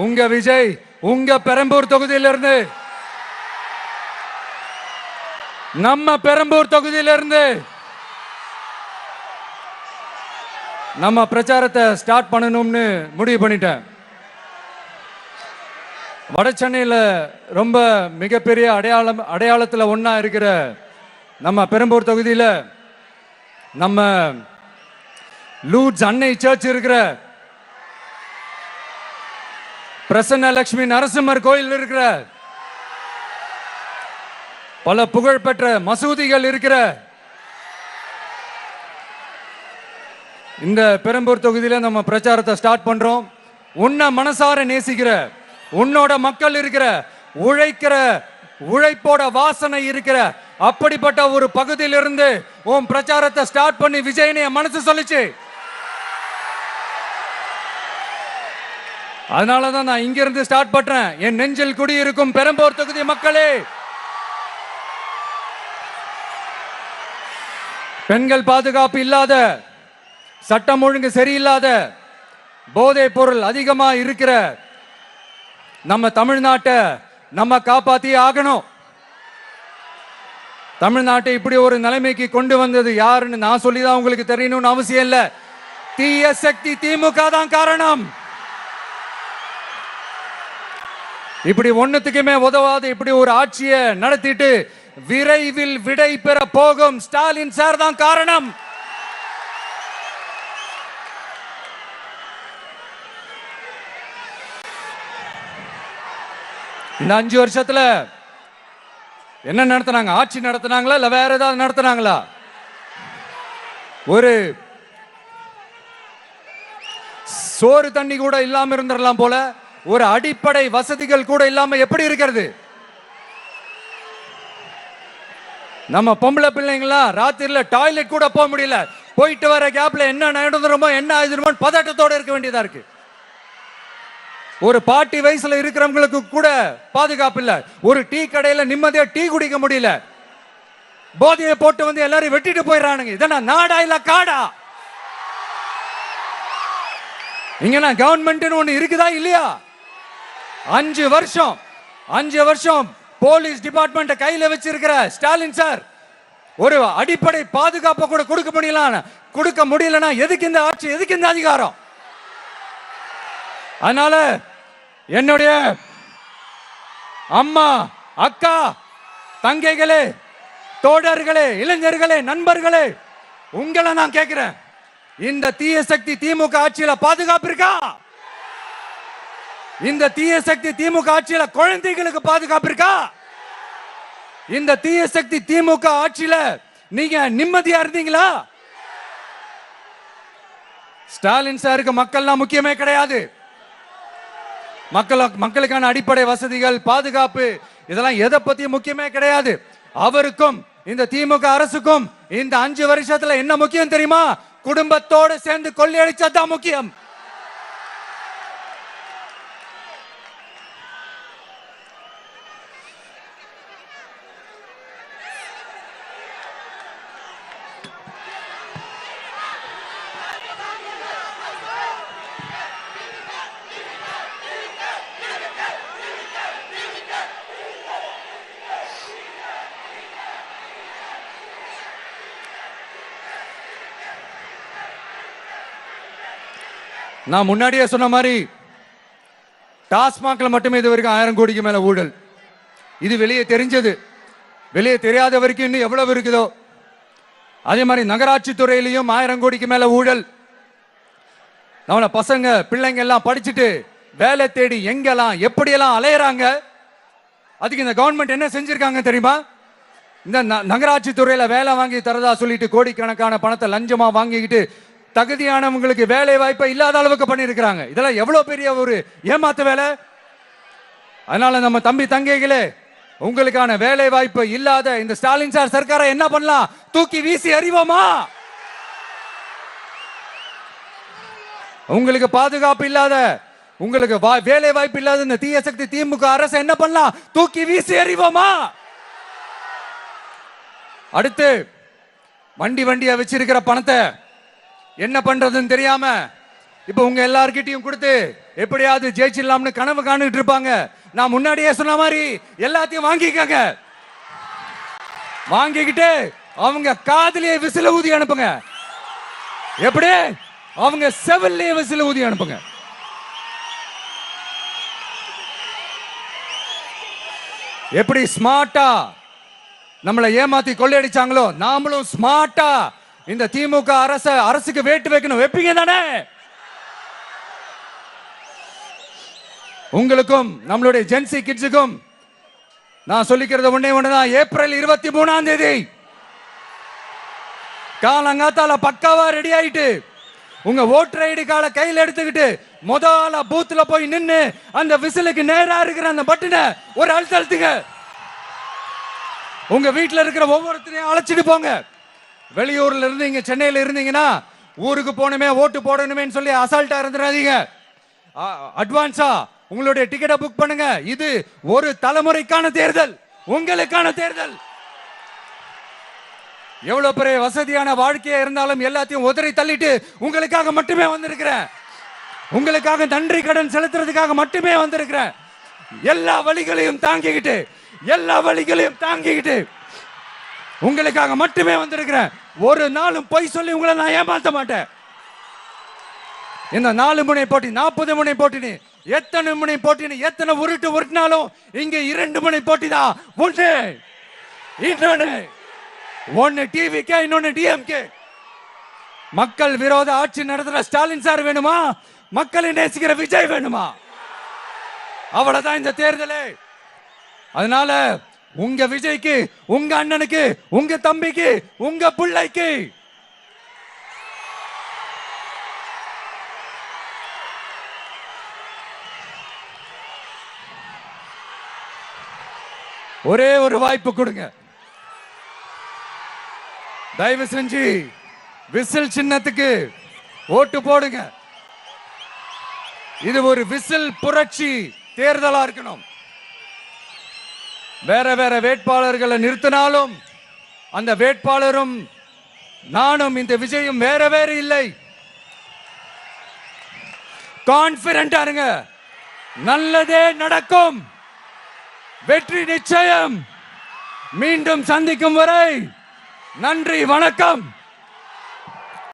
உங்க விஜய் உங்க பெரம்பூர் தொகுதியிலிருந்து, நம்ம பெரம்பூர் தொகுதியிலிருந்து நம்ம பிரச்சாரத்தை ஸ்டார்ட் பண்ணணும்னு முடிவு பண்ணிட்டேன். வட சென்னையில் ரொம்ப மிகப்பெரிய அடையாளத்தில் ஒன்றா இருக்கிற நம்ம பெரம்பூர் தொகுதியில் நம்ம லூட்ஸ் அன்னை சர்ச் இருக்கிற, பிரசன்ன லட்சுமி நரசிம்மர் கோயில் இருக்கிற, பல புகழ்பெற்ற மசூதிகள் இருக்கிற இந்த பெரம்பூர் தொகுதியில நம்ம பிரச்சாரத்தை ஸ்டார்ட் பண்றோம். உன்னை மனசார நேசிக்கிற, உன்னோட மக்கள் இருக்கிற, உழைக்கிற, உழைப்போட வாசனை இருக்கிற அப்படிப்பட்ட ஒரு பகுதியிலிருந்து உன் பிரச்சாரத்தை ஸ்டார்ட் பண்ணி விஜயனை மனசு சொல்லிச்சு. அதனாலதான் நான் இங்க இருந்து ஸ்டார்ட் பண்றேன். என் நெஞ்சில் குடியிருக்கும் பெரம்பூர் தொகுதி மக்களே, பெண்கள் பாதுகாப்பு இல்லாத, சட்டம் ஒழுங்கு சரியில்லாத, போதை பொருள் அதிகமா இருக்கிற நம்ம தமிழ்நாட்டை நம்ம காப்பாத்தி ஆகணும். தமிழ்நாட்டை இப்படி ஒரு நிலைமைக்கு கொண்டு வந்தது யாருன்னு நான் சொல்லிதான் உங்களுக்கு தெரியணும்னு அவசியம் இல்ல. தீய சக்தி திமுக தான் காரணம். இப்படி ஒண்ணுத்துக்குமே உதவாது இப்படி ஒரு ஆட்சியை நடத்திட்டு விரைவில் விடை பெற போகும் ஸ்டாலின் சார் தான் காரணம். இந்த 5 வருஷத்துல என்ன நடத்தினாங்க? ஆட்சி நடத்தினாங்களா இல்ல வேற ஏதாவது நடத்தினாங்களா? ஒரு சோறு தண்ணி கூட இல்லாம இருந்துடலாம் போல, ஒரு அடிப்படை வசதிகள் கூட இல்லாம எப்படி இருக்கிறது? நம்ம பொம்பளை பிள்ளைங்களா ராத்திரில டாய்லெட் கூட போக முடியல. போயிட்டு வர கேப்ல என்ன நடந்துருமோ என்ன ஆயிடுமோ பதட்டத்தோட இருக்க வேண்டியதா இருக்கு. ஒரு பாட்டி வயசுல இருக்கிறவங்களுக்கு கூட பாதுகாப்பு இல்ல. ஒரு டீ கடையில நிம்மதியா டீ குடிக்க முடியல. போதையை போட்டு வந்து எல்லாரும் வெட்டிட்டு போயிடறானுங்க. இதெல்லாம் நாடா இல்ல காடா? இங்க கவர்மெண்ட் ஒண்ணு இருக்குதா இல்லையா? 5 வருஷம் போலீஸ் டிபார்ட்மெண்ட் கையில வச்சிருக்கிற ஸ்டாலின் சார் ஒரு அடிப்படை பாதுகாப்பு கூட கொடுக்க முடியலனா எதுக்கு இந்த ஆட்சி, எதுக்கு இந்த அதிகாரம்? அதனால என்னுடைய அம்மா, அக்கா, தங்கைகளே, தோழர்களே, இளைஞர்களே, நண்பர்களே, உங்களை நான் கேட்கிறேன், இந்த தீய சக்தி திமுக ஆட்சியில பாதுகாப்பு இருக்கா? இந்த தீய சக்தி திமுக ஆட்சியில குழந்தைகளுக்கு பாதுகாப்பு இருக்கா? இந்த தீய சக்தி திமுக ஆட்சியில நீங்க நிம்மதியா இருந்தீங்களா? ஸ்டாலின் சாருக்கு மக்கள்லாம் முக்கியமே கிடையாது. மக்களுக்கான அடிப்படை வசதிகள், பாதுகாப்பு, இதெல்லாம் எதை பத்தி முக்கியமே கிடையாது. அவருக்கும் இந்த திமுக அரசுக்கும் இந்த 5 வருஷத்துல என்ன முக்கியம் தெரியுமா? குடும்பத்தோடு சேர்ந்து கொள்ளையடிச்சதுதான் முக்கியம். நான் முன்னாடியே சொன்ன மாதிரி டாஸ்மாக்ல மட்டுமே இது வரைக்கும் 1000 கோடிக்கு மேல ஊழல். இது வெளியே தெரிஞ்சது. வெளியே தெரியாத வரைக்கும் இன்னும் எவ்வளவு இருக்குதோ. அதே மாதிரி நகராட்சி துறையிலையும் 1000 கோடிக்கு மேல ஊழல். நம்மள பசங்க பிள்ளைங்க எல்லாம் படிச்சுட்டு வேலை தேடி எங்கெல்லாம் எப்படியெல்லாம் அலையறாங்க. அதுக்கு இந்த கவர்மெண்ட் என்ன செஞ்சிருக்காங்க தெரியுமா? இந்த நகராட்சி துறையில வேலை வாங்கி தரதா சொல்லிட்டு கோடிக்கணக்கான பணத்தை லஞ்சமா வாங்கிக்கிட்டு தகுதியானவங்களுக்கு வேலை வாய்ப்பை இல்லாத அளவுக்கு பண்ணிருக்கிறாங்க. இதெல்லாம் எவ்வளவு பெரிய ஒரு ஏமாத்து வேலை. அதனால நம்ம தம்பி தங்கைகளே, உங்களுக்கான வேலை வாய்ப்பு இல்லாத இந்த ஸ்டாலின் சார் சர்க்காரை என்ன பண்ணலாம்? தூக்கி வீசி அறிவோமா? உங்களுக்கு பாதுகாப்பு இல்லாத, உங்களுக்கு வேலை வாய்ப்பு இல்லாத இந்த தீய சக்தி திமுக அரசு என்ன பண்ணலாம்? தூக்கி வீசி அறிவோமா? அடுத்து வண்டியா வச்சிருக்கிற பணத்தை என்ன பண்றதுன்னு தெரியாம இப்ப உங்க எல்லார்கிட்டையும் கொடுத்து எப்படியாவது ஜெயிச்சிடலாம்னு கனவு காணிட்டு இருப்பாங்க. நான் முன்னாடியே சொன்ன மாதிரி எல்லாத்தையும் வாங்கிக்கங்க. வாங்கிக்கிட்டு அவங்க காதுலயே விசில ஊதி அனுப்புங்க. எப்படி? அவங்க செவிலே விசில ஊதி அனுப்புங்க. எப்படி ஸ்மார்ட்டா நம்மளை ஏமாத்தி கொள்ளையடிச்சாங்களோ நாமளும் ஸ்மார்ட்டா இந்த திமுக அரசுக்கு வேட்டு வைக்கணும். வைப்பீங்க தானே? உங்களுக்கும் நம்மளுடைய ஜென்சி கிட்ஸுக்கும் நான் சொல்லிக்கிறது ஒண்ணுதான். ஏப்ரல் 23ஆம் தேதி காலங்காத்தால பக்காவா ரெடி ஆயிட்டு உங்க ஓட்டர் ஐடி கார்டை கையில் எடுத்துக்கிட்டு முதல்ல பூத்துல போய் நின்னு அந்த விசிலுக்கு நேரா இருக்கிற அந்த பட்டனை ஒரு அழுத்துங்க. உங்க வீட்டுல இருக்கிற ஒவ்வொருத்தரையும் அழைச்சிட்டு போங்க. வெளியூர்ல இருந்து இங்க சென்னையில இருந்தீங்கன்னா ஊருக்கு போகணுமே ஓட்டு போடணுமே சொல்லி அசால்ட்டா இருந்துடாதீங்க. அட்வான்ஸா உங்களுடைய டிக்கெட்டை புக் பண்ணுங்க. இது ஒரு தலைமுறைக்கான தேர்தல், உங்களுக்கான தேர்தல். எவ்வளவு பெரிய வசதியான வாழ்க்கையா இருந்தாலும் எல்லாத்தையும் உதறி தள்ளிட்டு உங்களுக்காக மட்டுமே வந்திருக்கிறேன். உங்களுக்காக நன்றி கடன் செலுத்துறதுக்காக மட்டுமே வந்திருக்கிறேன். எல்லா வழிகளையும் தாங்கிக்கிட்டு உங்களுக்காக மட்டுமே வந்திருக்கிறேன். ஒரு நாளும் பொய் சொல்லி உங்களை நான் ஏமாத்த மாட்டேன். இந்த 4 முனை போட்டி 40 முனை போட்டி எத்தனை முனை போட்டி எத்தனை உருட்டினாலும் இங்க 2 முனை போட்டி தான். ஒன்னு டிவிகே, இன்னொன்னு டிஎம்கே. மக்கள் விரோத ஆட்சி நடத்துற ஸ்டாலின் சார் வேணுமா? மக்களை நேசிக்கிற விஜய் வேணுமா? அவ்வளவுதான் இந்த தேர்தலே. அதனால உங்க விஜய்க்கு, உங்க அண்ணனுக்கு, உங்க தம்பிக்கு, உங்க பிள்ளைக்கு ஒரே ஒரு வாய்ப்பு கொடுங்க. தயவு செஞ்சு விசில் சின்னத்துக்கு ஓட்டு போடுங்க. இது ஒரு விசில் புரட்சி தேர்தலா இருக்கணும். வேற வேற வேட்பாளர்களை நிறுத்தினாலும் அந்த வேட்பாளரும் நானும் இந்த விஜயும் வேற வேற இல்லை. கான்பிடென்டா இருங்க. நல்லதே நடக்கும். வெற்றி நிச்சயம். மீண்டும் சந்திக்கும் வரை நன்றி, வணக்கம்.